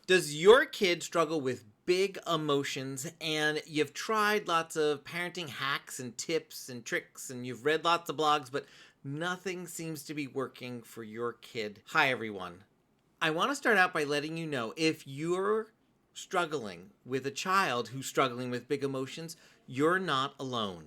Does your kid struggle with big emotions and you've tried lots of parenting hacks and tips and tricks and you've read lots of blogs, but nothing seems to be working for your kid? Hi, everyone. I want to start out by letting you know if you're struggling with a child who's struggling with big emotions, you're not alone.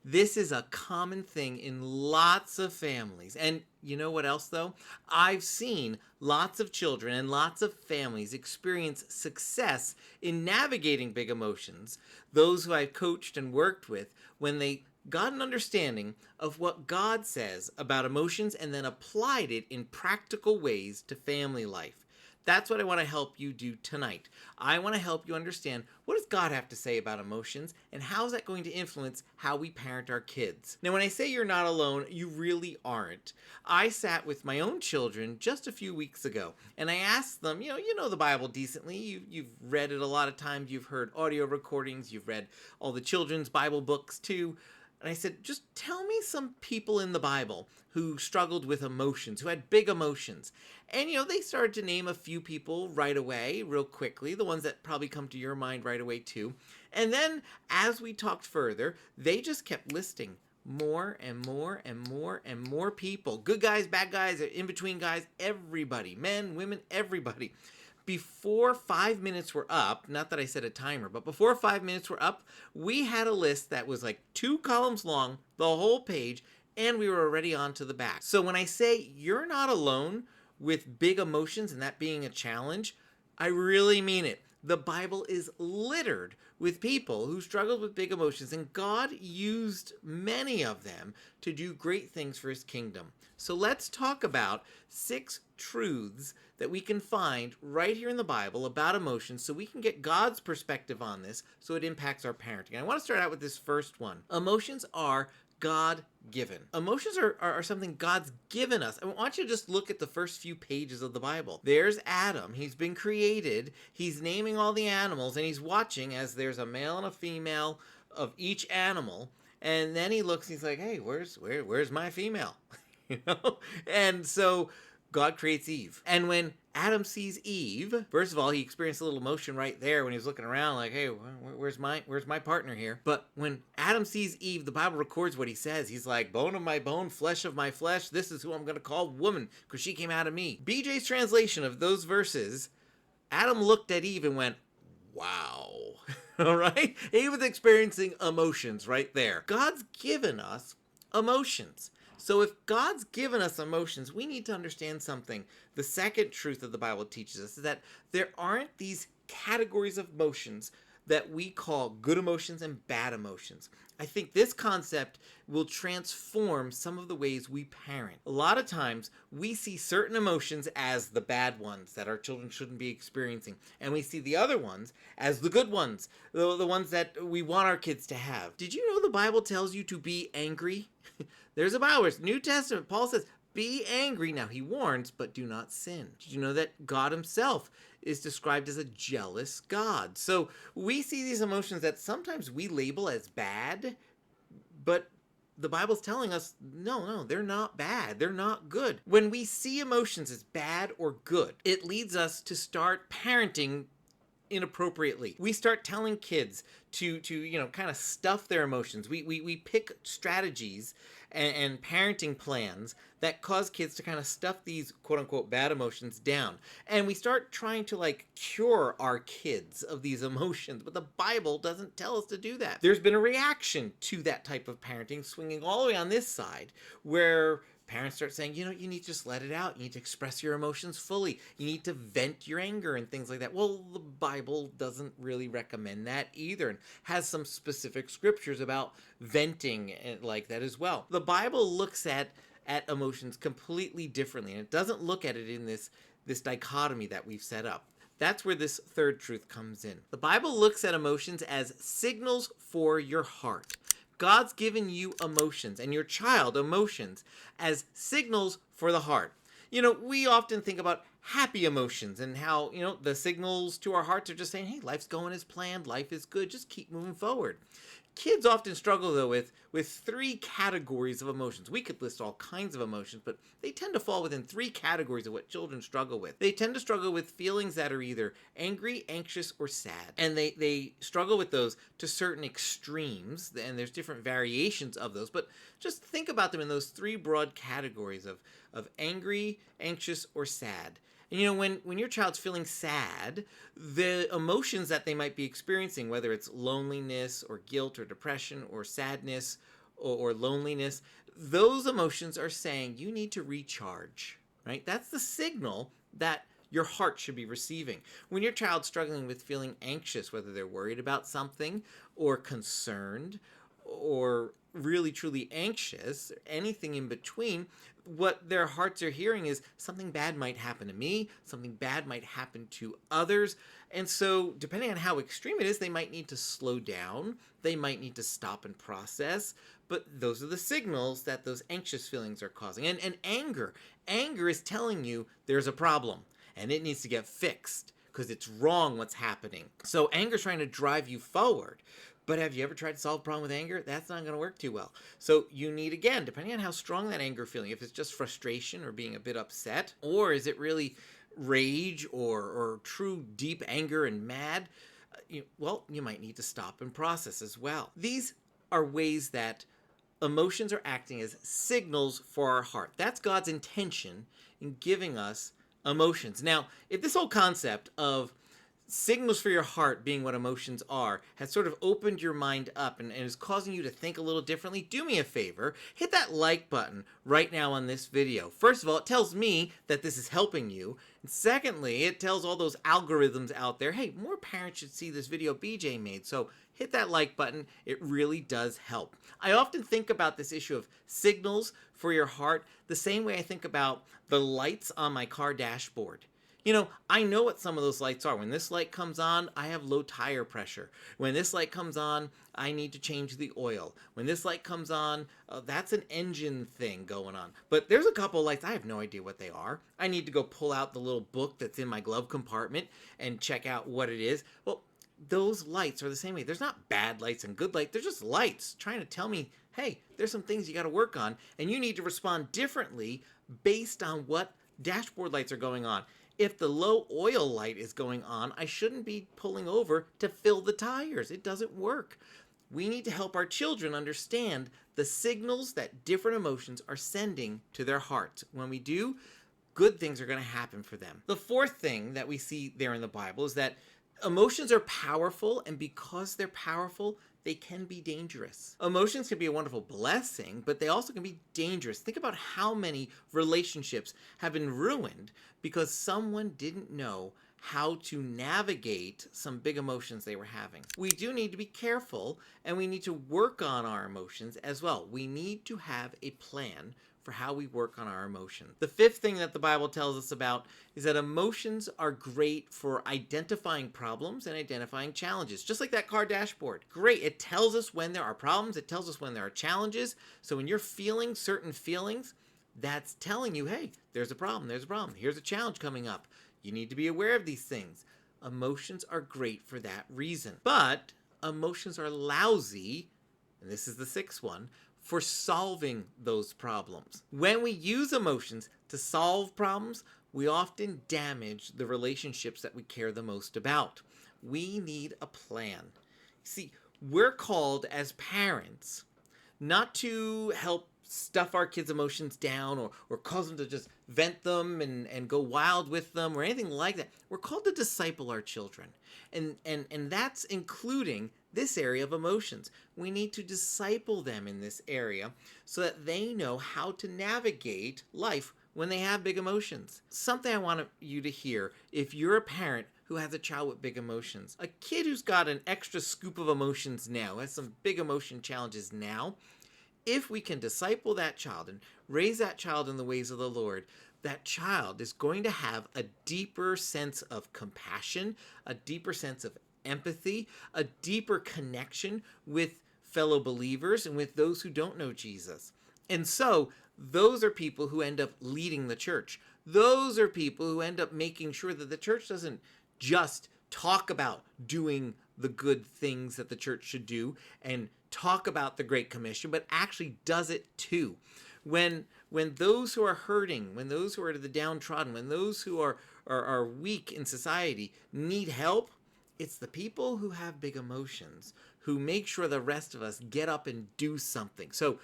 This is a common thing in lots of families. And you know what else, though? I've seen lots of children and lots of families experience success in navigating big emotions. Those who I've coached and worked with, when they got an understanding of what God says about emotions and then applied it in practical ways to family life. That's what I want to help you do tonight. I want to help you understand, what does God have to say about emotions and how is that going to influence how we parent our kids? Now, when I say you're not alone, you really aren't. I sat with my own children just a few weeks ago and I asked them, you know the Bible decently. You've read it a lot of times. You've heard audio recordings. You've read all the children's Bible books too. And I said, just tell me some people in the Bible who struggled with emotions, who had big emotions. And, they started to name a few people right away, real quickly, the ones that probably come to your mind right away too. And then as we talked further, they just kept listing more and more and more and more people. Good guys, bad guys, in between guys, everybody, men, women, everybody. Before 5 minutes were up, not that I set a timer, but before 5 minutes were up, we had a list that was like 2 columns long, the whole page, and we were already on to the back. So when I say you're not alone with big emotions and that being a challenge, I really mean it. The Bible is littered with people who struggled with big emotions, and God used many of them to do great things for his kingdom. So let's talk about 6 truths that we can find right here in the Bible about emotions so we can get God's perspective on this so it impacts our parenting. I want to start out with this first one. Emotions are God-given. Emotions are something God's given us. I want you to just look at the first few pages of the Bible. There's Adam. He's been created. He's naming all the animals, and he's watching as there's a male and a female of each animal. And then he looks, he's like, hey, where's my female? And so God creates Eve. And when Adam sees Eve, first of all, he experienced a little emotion right there when he was looking around like, hey, where's my partner here? But when Adam sees Eve, the Bible records what he says. He's like, bone of my bone, flesh of my flesh. This is who I'm going to call woman because she came out of me. BJ's translation of those verses, Adam looked at Eve and went, wow. All right? He was experiencing emotions right there. God's given us emotions. So if God's given us emotions, we need to understand something. The second truth of the Bible teaches us is that there aren't these categories of emotions that we call good emotions and bad emotions. I think this concept will transform some of the ways we parent. A lot of times we see certain emotions as the bad ones that our children shouldn't be experiencing, and we see the other ones as the good ones, the ones that we want our kids to have. Did you know the Bible tells you to be angry? There's a Bible verse, New Testament, Paul says, be angry. Now he warns, but do not sin. Did you know that God himself is described as a jealous God? So we see these emotions that sometimes we label as bad, but the Bible's telling us, no, they're not bad. They're not good. When we see emotions as bad or good, it leads us to start parenting inappropriately. We start telling kids to kind of stuff their emotions. We pick strategies and parenting plans that cause kids to kind of stuff these quote unquote bad emotions down. And we start trying to cure our kids of these emotions, but the Bible doesn't tell us to do that. There's been a reaction to that type of parenting swinging all the way on this side where parents start saying, you need to just let it out. You need to express your emotions fully. You need to vent your anger and things like that. Well, the Bible doesn't really recommend that either and has some specific scriptures about venting like that as well. The Bible looks at emotions completely differently, and it doesn't look at it in this dichotomy that we've set up. That's where this third truth comes in. The Bible looks at emotions as signals for your heart. God's given you emotions and your child emotions as signals for the heart. We often think about happy emotions and how, the signals to our hearts are just saying, hey, life's going as planned, life is good, just keep moving forward. Kids often struggle, though, with three categories of emotions. We could list all kinds of emotions, but they tend to fall within three categories of what children struggle with. They tend to struggle with feelings that are either angry, anxious, or sad. And they struggle with those to certain extremes, and there's different variations of those. But just think about them in those three broad categories of angry, anxious, or sad. And when your child's feeling sad, the emotions that they might be experiencing, whether it's loneliness or guilt or depression or sadness or loneliness, those emotions are saying you need to recharge, right? That's the signal that your heart should be receiving. When your child's struggling with feeling anxious, whether they're worried about something or concerned or really truly anxious, anything in between, what their hearts are hearing is something bad might happen to me, something bad might happen to others. And so depending on how extreme it is, they might need to slow down, they might need to stop and process. But those are the signals that those anxious feelings are causing. And anger is telling you there's a problem and it needs to get fixed because it's wrong what's happening. So anger is trying to drive you forward. But have you ever tried to solve a problem with anger? That's not going to work too well. So you need, again, depending on how strong that anger feeling, if it's just frustration or being a bit upset, or is it really rage or true deep anger and mad, you might need to stop and process as well. These are ways that emotions are acting as signals for our heart. That's God's intention in giving us emotions. Now, if this whole concept of signals for your heart being what emotions are has sort of opened your mind up and is causing you to think a little differently, do me a favor, hit that like button right now on this video. First of all, it tells me that this is helping you. And secondly, it tells all those algorithms out there, hey, more parents should see this video BJ made. So hit that like button. It really does help. I often think about this issue of signals for your heart the same way I think about the lights on my car dashboard. I know what some of those lights are. When this light comes on, I have low tire pressure. When this light comes on, I need to change the oil. When this light comes on, that's an engine thing going on. But there's a couple lights, I have no idea what they are. I need to go pull out the little book that's in my glove compartment and check out what it is. Well, those lights are the same way. There's not bad lights and good lights. They're just lights trying to tell me, hey, there's some things you got to work on, and you need to respond differently based on what dashboard lights are going on. If the low oil light is going on, I shouldn't be pulling over to fill the tires. It doesn't work. We need to help our children understand the signals that different emotions are sending to their hearts. When we do, good things are going to happen for them. The fourth thing that we see there in the Bible is that emotions are powerful, and because they're powerful, they can be dangerous. Emotions can be a wonderful blessing, but they also can be dangerous. Think about how many relationships have been ruined because someone didn't know how to navigate some big emotions they were having. We do need to be careful, and we need to work on our emotions as well. We need to have a plan for how we work on our emotions. The fifth thing that the Bible tells us about is that emotions are great for identifying problems and identifying challenges. Just like that car dashboard. Great. It tells us when there are problems. It tells us when there are challenges. So when you're feeling certain feelings, that's telling you, hey, there's a problem. There's a problem. Here's a challenge coming up. You need to be aware of these things. Emotions are great for that reason. But emotions are lousy, and this is the sixth one, for solving those problems. When we use emotions to solve problems, we often damage the relationships that we care the most about. We need a plan. See, we're called as parents not to help stuff our kids' emotions down or cause them to just vent them and go wild with them or anything like that. We're called to disciple our children. And that's including this area of emotions. We need to disciple them in this area so that they know how to navigate life when they have big emotions. Something I want you to hear, if you're a parent who has a child with big emotions, a kid who's got an extra scoop of emotions now, has some big emotion challenges now, if we can disciple that child and raise that child in the ways of the Lord, that child is going to have a deeper sense of compassion, a deeper sense of empathy, a deeper connection with fellow believers and with those who don't know Jesus. And so those are people who end up leading the church. Those are people who end up making sure that the church doesn't just talk about doing the good things that the church should do and talk about the Great Commission, but actually does it too. When those who are hurting, when those who are the downtrodden, when those who are weak in society need help, it's the people who have big emotions who make sure the rest of us get up and do something. So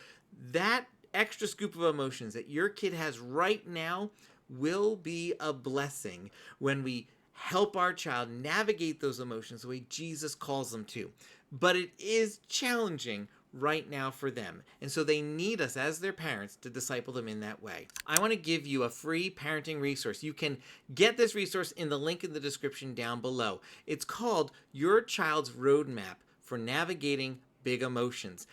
that extra scoop of emotions that your kid has right now will be a blessing when we help our child navigate those emotions the way Jesus calls them to. But it is challenging right now for them. And so they need us as their parents to disciple them in that way. I want to give you a free parenting resource. You can get this resource in the link in the description down below. It's called Your Child's Roadmap for Navigating Big Emotions.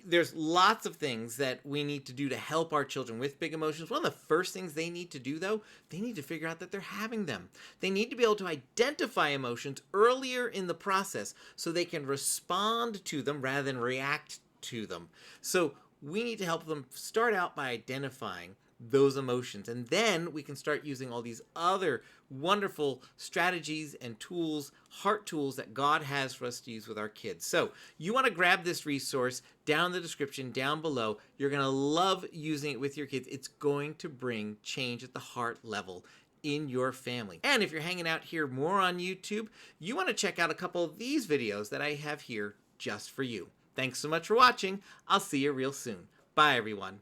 There's lots of things that we need to do to help our children with big emotions. One of the first things they need to do, though, they need to figure out that they're having them. They need to be able to identify emotions earlier in the process so they can respond to them rather than react to them. So we need to help them start out by identifying those emotions, and then we can start using all these other wonderful strategies and tools, heart tools that God has for us to use with our kids. So you want to grab this resource down in the description down below. You're going to love using it with your kids. It's going to bring change at the heart level in your family. And if you're hanging out here more on YouTube, you want to check out a couple of these videos that I have here just for you. Thanks so much for watching. I'll see you real soon. Bye, everyone.